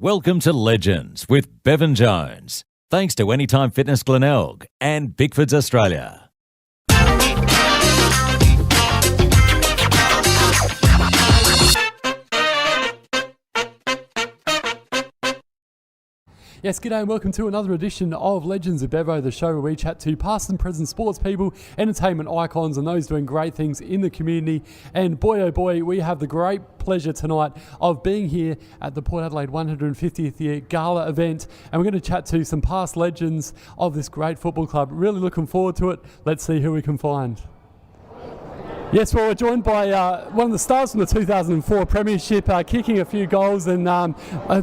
Welcome to Legends with Bevan Jones. Thanks to Anytime Fitness Glenelg and Bickford's Australia. Yes, g'day and welcome to another edition of Legends of Bevo, the show where we chat to past and present sports people, entertainment icons and those doing great things in the community. And boy oh boy, we have the great pleasure tonight of being here at the Port Adelaide 150th year gala event, and we're going to chat to some past legends of this great football club. Really looking forward to it. Let's see who we can find. Yes, well, we're joined by one of the stars from the 2004 Premiership, kicking a few goals, and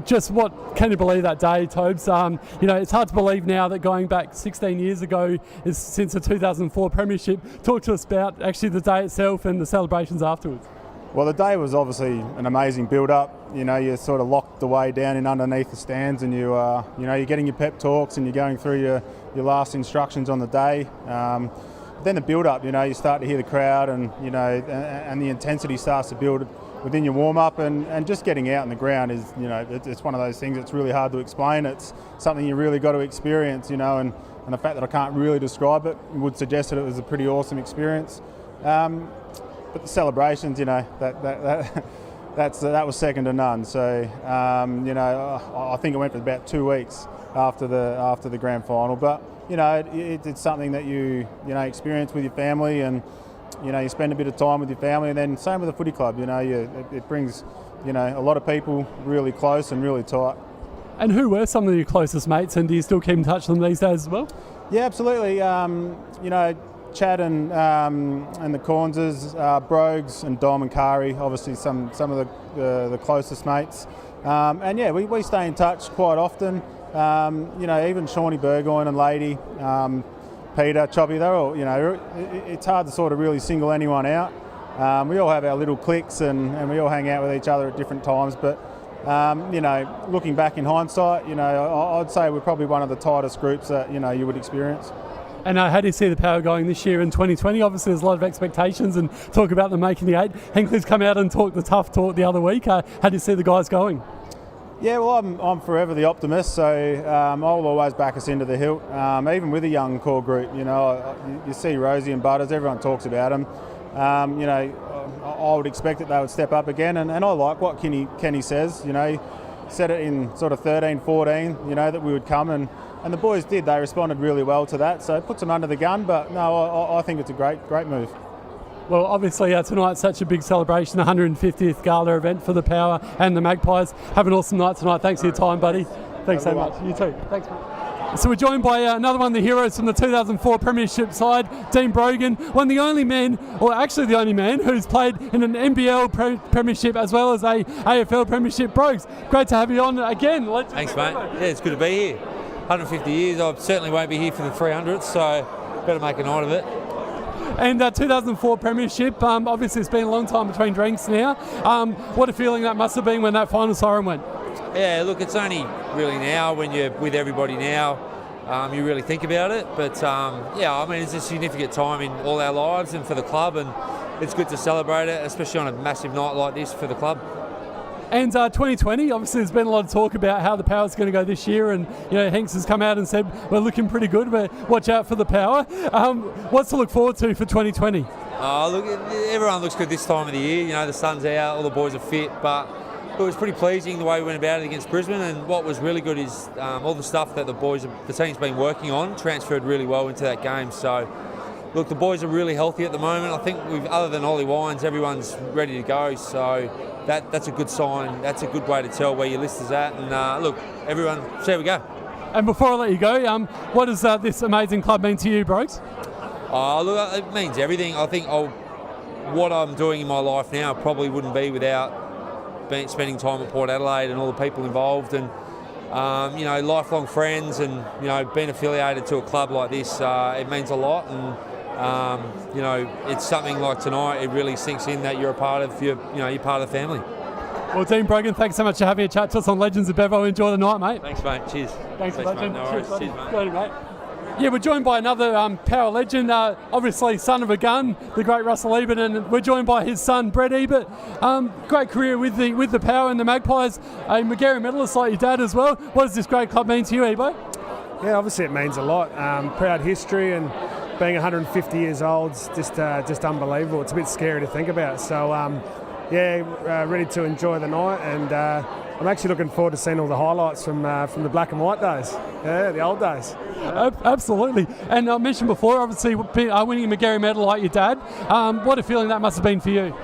just what can you believe that day, Tobes? It's hard to believe now that going back 16 years ago is since the 2004 Premiership. Talk to us about actually the day itself and the celebrations afterwards. Well, the day was obviously an amazing build-up. You know, you're sort of locked away down in underneath the stands, and you're getting your pep talks and you're going through your last instructions on the day. Then the build-up, you start to hear the crowd, and and the intensity starts to build within your warm-up, and just getting out in the ground is, it's one of those things that's really hard to explain. It's something you really got to experience, and the fact that I can't really describe it would suggest that it was a pretty awesome experience. But the celebrations, that was second to none. So, I think it went for about 2 weeks after the grand final, but. It's something that you experience with your family, and you spend a bit of time with your family, and then same with the footy club. It brings a lot of people really close and really tight. And who were some of your closest mates, and do you still keep in touch with them these days as well? Yeah, absolutely. Chad and the Cornses, Brogues and Dom and Kari, obviously some of the closest mates. We stay in touch quite often. Even Shawnee Burgoyne and Lady, Peter, Choppy, they're all, it's hard to sort of really single anyone out. We all have our little cliques, and we all hang out with each other at different times. But, looking back in hindsight, I'd say we're probably one of the tightest groups that, you would experience. And how do you see the Power going this year in 2020? Obviously, there's a lot of expectations and talk about them making the 8. Hinkley's come out and talked the tough talk the other week. How do you see the guys going? Yeah, well, I'm forever the optimist, so I'll always back us into the hilt, even with a young core group. You see Rosie and Butters, everyone talks about them. I would expect that they would step up again, and I like what Kenny says. He said it in sort of 13, 14, that we would come, and the boys did. They responded really well to that, so it puts them under the gun, but no, I think it's a great move. Well, obviously tonight's such a big celebration, the 150th gala event for the Power and the Magpies. Have an awesome night tonight. Thanks for your time, buddy. Thanks so much. You too. Thanks, mate. So we're joined by another one of the heroes from the 2004 Premiership side, Dean Brogan, one of the only men, or actually the only man, who's played in an NBL Premiership as well as a AFL Premiership. Brogues, great to have you on again. Thanks, mate. Yeah, it's good to be here. 150 years, I certainly won't be here for the 300th, so better make a night of it. And 2004 Premiership, obviously it's been a long time between drinks now. What a feeling that must have been when that final siren went. Yeah, look, it's only really now when you're with everybody now, you really think about it. But it's a significant time in all our lives and for the club, and it's good to celebrate it, especially on a massive night like this for the club. And 2020, obviously there's been a lot of talk about how the Power's going to go this year, and Hanks has come out and said we're looking pretty good, but watch out for the Power. What's to look forward to for 2020? Look, everyone looks good this time of the year. The sun's out, all the boys are fit, but it was pretty pleasing the way we went about it against Brisbane, and what was really good is all the stuff that the team's been working on transferred really well into that game. So look, the boys are really healthy at the moment. I think other than Ollie Wines, everyone's ready to go. So that's a good sign. That's a good way to tell where your list is at. And look, everyone, see how we go. And before I let you go, what does this amazing club mean to you, Brogues? Look, it means everything. I think what I'm doing in my life now probably wouldn't be without spending time at Port Adelaide and all the people involved, and lifelong friends, and being affiliated to a club like this, it means a lot. And it's something like tonight, it really sinks in that you're a part of you're part of the family. Well, Dean Brogan, thanks so much for having a chat to us on Legends of Bevo. Enjoy the night, mate. Thanks, mate. Cheers. Thanks, mate. No worries. Cheers, mate. Good, mate. Yeah, we're joined by another Power legend, obviously son of a gun, the great Russell Ebert, and we're joined by his son, Brett Ebert. Great career with the Power and the Magpies, a Magarey medalist like your dad as well. What does this great club mean to you, Ebo? Yeah, obviously it means a lot. Proud history, and being 150 years old is just unbelievable. It's a bit scary to think about. So, ready to enjoy the night, and I'm actually looking forward to seeing all the highlights from the black and white days. Yeah, the old days. Absolutely. And I mentioned before, obviously, winning a Magarey medal like your dad. What a feeling that must have been for you.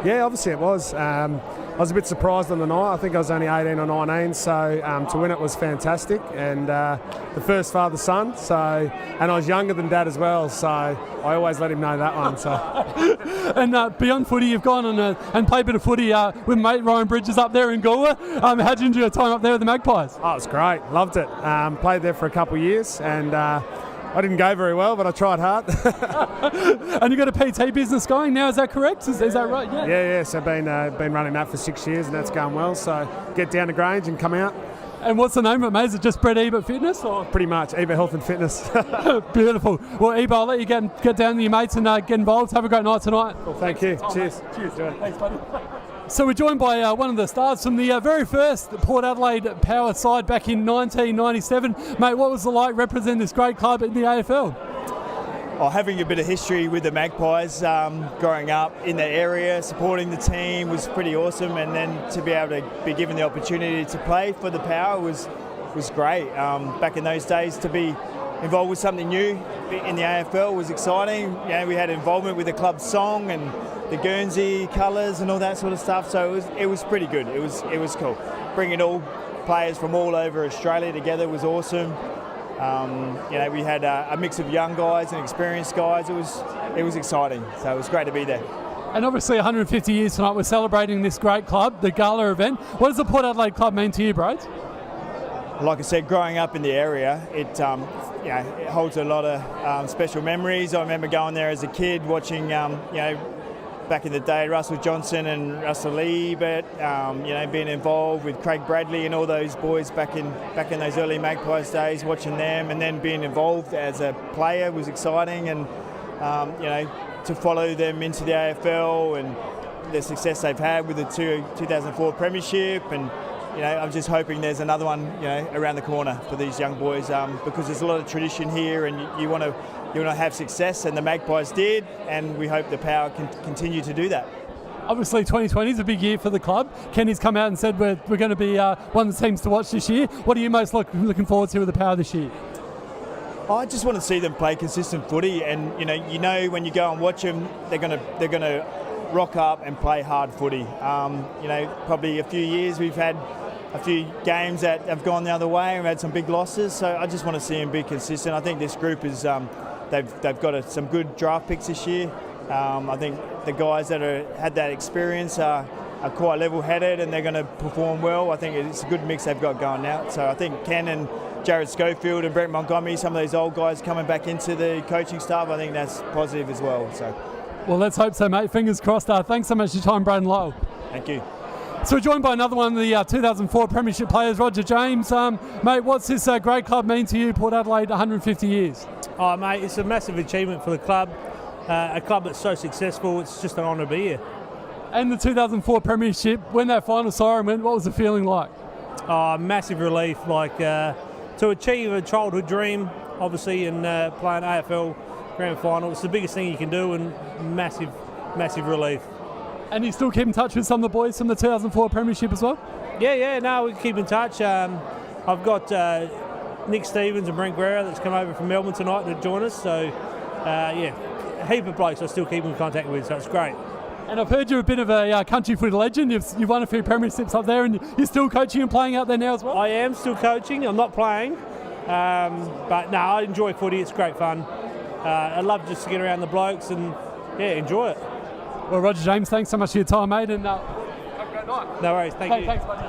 Yeah, obviously it was. I was a bit surprised on the night. I think I was only 18 or 19, so to win it was fantastic. And the first father-son, and I was younger than Dad as well, so I always let him know that one. So. And beyond footy, you've gone on and played a bit of footy with mate Ryan Bridges up there in Gala. How did you enjoy your time up there with the Magpies? Oh, it was great. Loved it. Played there for a couple of years, and I didn't go very well, but I tried hard. And you've got a PT business going now, is that correct? Is that right? Yeah. Yeah. So I've been running that for 6 years, and that's going well. So get down to Grange and come out. And what's the name of it, mate? Is it just Brett Ebert Fitness? Or? Pretty much, Ebert Health and Fitness. Beautiful. Well, Ebert, I'll let you get down to your mates and get involved. Have a great night tonight. Well, thank you. Cheers. Cheers. Thanks, buddy. So we're joined by one of the stars from the very first Port Adelaide Power side back in 1997. Mate, what was it like representing this great club in the AFL? Oh, having a bit of history with the Magpies, growing up in the area, supporting the team was pretty awesome, and then to be able to be given the opportunity to play for the Power was great. Back in those days, to be involved with something new in the AFL was exciting. You know, we had involvement with the club song and the Guernsey colours and all that sort of stuff, so it was pretty good. It was cool. Bringing all players from all over Australia together was awesome. We had a mix of young guys and experienced guys. It was exciting, so it was great to be there. And obviously 150 years tonight, we're celebrating this great club, the Gala event. What does the Port Adelaide club mean to you, bros? Like I said, growing up in the area, it holds a lot of special memories. I remember going there as a kid, watching, back in the day, Russell Johnson and Russell Ebert, being involved with Craig Bradley and all those boys back in those early Magpies days, watching them, and then being involved as a player was exciting, and to follow them into the AFL and the success they've had with the 2004 Premiership, and I'm just hoping there's another one around the corner for these young boys, because there's a lot of tradition here, and you want to have success, and the Magpies did, and we hope the Power can continue to do that. Obviously 2020 is a big year for the club. Kenny's come out and said we're going to be one of the teams to watch this year. What are you most looking forward to with the Power this year? I just want to see them play consistent footy, and when you go and watch them, they're going to rock up and play hard footy. Probably a few years we've had a few games that have gone the other way, and we've had some big losses, so I just want to see them be consistent. I think this group is they've got some good draft picks this year. I think the guys that had that experience are quite level-headed, and they're going to perform well. I think it's a good mix they've got going now. So I think Ken and Jared Schofield and Brett Montgomery, some of those old guys coming back into the coaching staff, I think that's positive as well. So. Well, let's hope so, mate. Fingers crossed. Thanks so much for your time, Braden Lowell. Thank you. So we're joined by another one of the 2004 Premiership players, Roger James. Mate, what's this great club mean to you, Port Adelaide, 150 years? Oh, mate, it's a massive achievement for the club. A club that's so successful, it's just an honour to be here. And the 2004 Premiership, when that final siren went, what was the feeling like? Oh, massive relief. To achieve a childhood dream, obviously, and playing AFL Grand Final, it's the biggest thing you can do, and massive relief. And you still keep in touch with some of the boys from the 2004 Premiership as well? Yeah, no, we keep in touch. I've got Nick Stevens and Brent Guerra that's come over from Melbourne tonight to join us. So, a heap of blokes I still keep in contact with, so it's great. And I've heard you're a bit of a country footy legend. You've won a few premierships up there, and you're still coaching and playing out there now as well? I am still coaching. I'm not playing. But no, I enjoy footy. It's great fun. I love just to get around the blokes and, enjoy it. Well, Roger James, thanks so much for your time, mate, and have a great night. No worries, thank you. Thanks, buddy.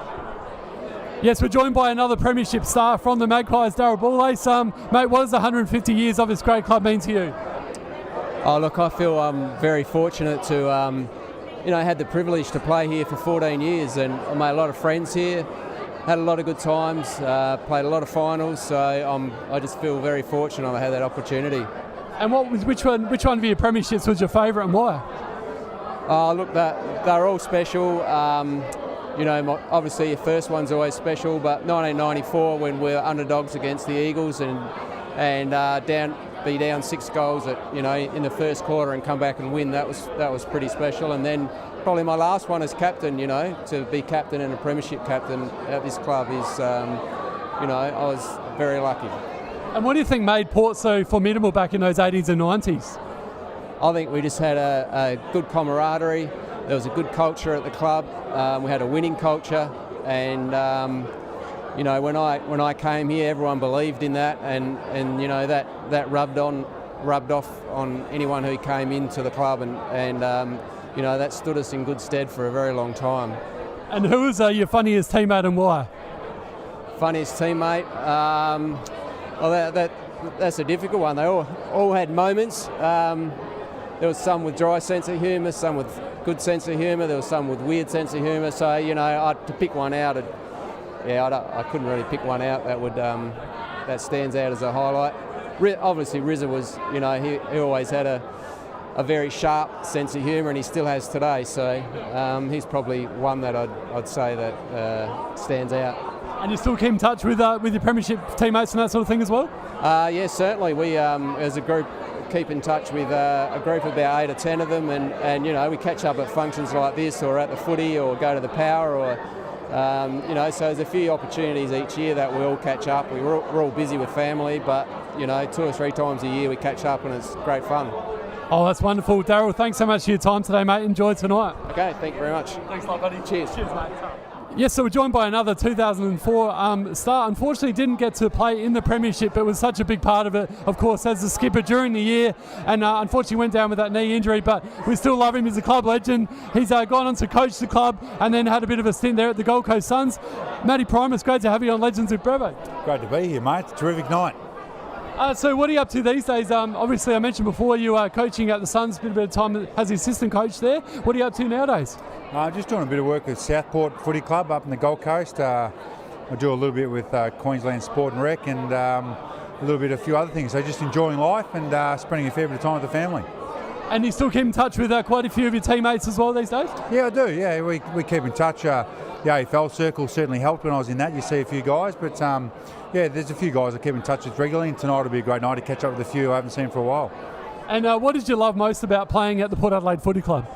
Yes, we're joined by another Premiership star from the Magpies, Darryl Bullace. Mate, what does 150 years of this great club mean to you? Oh, look, I feel I'm very fortunate to, had the privilege to play here for 14 years, and I made a lot of friends here. had a lot of good times, played a lot of finals, so I just feel very fortunate I had that opportunity. And which one of your premierships was your favourite and why? Look, they're all special. Obviously your first one's always special, but 1994 when we were underdogs against the Eagles and be down 6 goals in the first quarter and come back and win, that was pretty special. And then probably my last one as captain, to be captain and a premiership captain at this club is, I was very lucky. And what do you think made Port so formidable back in those 80s and 90s? I think we just had a good camaraderie. There was a good culture at the club. We had a winning culture, and when I came here, everyone believed in that, and that rubbed off on anyone who came into the club, and that stood us in good stead for a very long time. And who was your funniest teammate and why? Funniest teammate? That's a difficult one. They all had moments. There was some with dry sense of humour, some with good sense of humour, there was some with weird sense of humour. So, to pick one out, I couldn't really pick one out that stands out as a highlight. Obviously, Rizza was, he always had a very sharp sense of humour, and he still has today. So he's probably one that I'd say that stands out. And you still keep in touch with your premiership teammates and that sort of thing as well? Yes, certainly. We, as a group, keep in touch with a group of about 8 or 10 of them, and we catch up at functions like this, or at the footy, or go to the Power, or so there's a few opportunities each year that we all catch up. We're all busy with family, but 2 or 3 times a year we catch up, and it's great fun. Oh, that's wonderful. Daryl, thanks so much for your time today, mate. Enjoy tonight. Okay, thank you very much. Thanks a lot, buddy. Cheers. Cheers, mate. Yes, so we're joined by another 2004 star. Unfortunately, didn't get to play in the premiership, but was such a big part of it, of course, as the skipper during the year, and unfortunately went down with that knee injury, but we still love him. He's a club legend. He's gone on to coach the club and then had a bit of a stint there at the Gold Coast Suns. Matty Primus, great to have you on Legends with Brevo. Great to be here, mate. Terrific night. So what are you up to these days? Obviously, I mentioned before you are coaching at the Suns, a bit of time as the assistant coach there. What are you up to nowadays? Just doing a bit of work with Southport Footy Club up in the Gold Coast. I do a little bit with Queensland Sport and Rec, and a little bit of a few other things. So just enjoying life and spending a fair bit of time with the family. And you still keep in touch with quite a few of your teammates as well these days? Yeah, I do. Yeah, we keep in touch. The AFL circle certainly helped when I was in that. You see a few guys, but there's a few guys I keep in touch with regularly, and tonight will be a great night to catch up with a few I haven't seen for a while. And what did you love most about playing at the Port Adelaide Footy Club?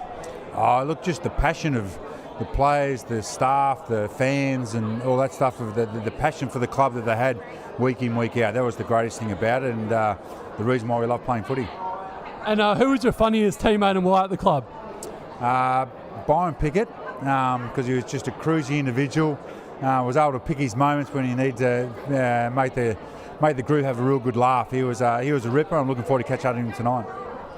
Look, just the passion of the players, the staff, the fans, and all that stuff, of the passion for the club that they had week in, week out. That was the greatest thing about it, and the reason why we love playing footy. And who was your funniest teammate and why at the club? Byron Pickett, because he was just a cruisy individual. Was able to pick his moments when he needed to make the group have a real good laugh. He was a ripper. I'm looking forward to catch up with him tonight.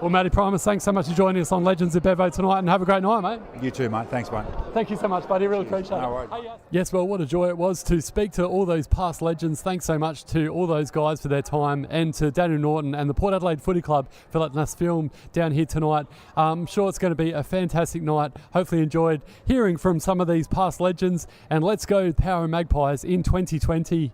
Well, Matty Primus, thanks so much for joining us on Legends at Bevo tonight, and have a great night, mate. You too, mate. Thanks, mate. Thank you so much, buddy. Really appreciate it. No worries. Yes, well, what a joy it was to speak to all those past legends. Thanks so much to all those guys for their time, and to Daniel Norton and the Port Adelaide Footy Club for letting us film down here tonight. I'm sure it's going to be a fantastic night. Hopefully enjoyed hearing from some of these past legends, and let's go Power Magpies in 2020.